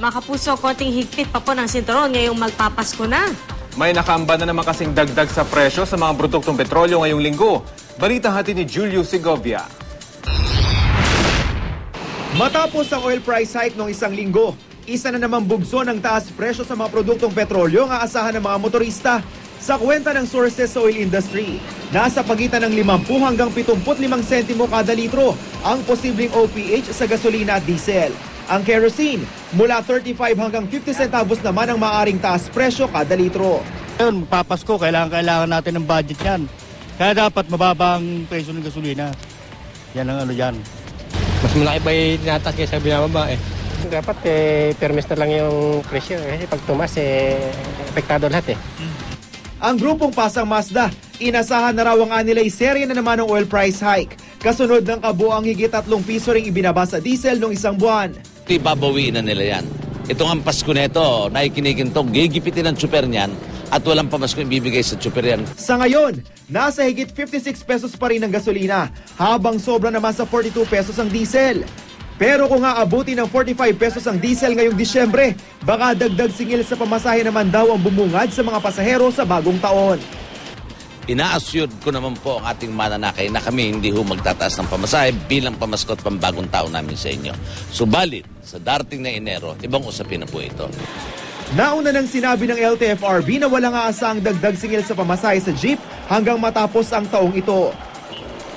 Mga kapuso, konting higpit pa po ng sinturon ngayong magpapasko na. May nakaamba na naman kasing dagdag sa presyo sa mga produktong petrolyo ngayong linggo. Balita hatid ni Julio Segovia. Matapos ang oil price hike noong isang linggo, isa na namang bugso ng taas presyo sa mga produktong petrolyo ang aasahan ng mga motorista. Sa kwenta ng sources sa oil industry, nasa pagitan ng 50 hanggang 75 sentimo kada litro ang posibleng OPH sa gasolina at diesel. Ang kerosene, mula 35 hanggang 50 centavos naman ang maaaring taas presyo kada litro. Ngayon, papasko, kailangan natin ng budget yan. Kaya dapat mababa ang presyo ng gasolina. Yan ang ano yan. Mas malaki pa yung tinataas kaysa binababa eh. Dapat permis na lang yung presyo eh. Pag tumas apektado lahat eh. Ang grupong Pasang Mazda, inasahan na raw ang anilay serye na naman ng oil price hike. Kasunod ng kabuang higit 3 piso ring ibinaba sa diesel noong isang buwan. Ibabawiin na nila yan. Itong ang Pasko nito, nakikinigin to, gigipitin ang tsuper niyan at walang pamasko ibibigay sa tsuper yan. Sa ngayon, nasa higit 56 pesos pa rin ang gasolina, habang sobra naman sa 42 pesos ang diesel. Pero kung aabuti ng 45 pesos ang diesel ngayong Disyembre, baka dagdag singil sa pamasahe naman daw ang bumungad sa mga pasahero sa bagong taon. Ina-assure ko naman po ang ating mananakay na kami hindi ho magtataas ng pamasahe bilang pamaskot pambagong taon namin sa inyo. Subalit, sa darating na Enero, ibang usapin na po ito. Nauna nang sinabi ng LTFRB na walang aasang dagdag singil sa pamasahe sa jeep hanggang matapos ang taong ito.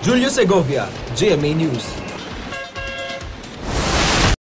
Julio Segovia, GMA News.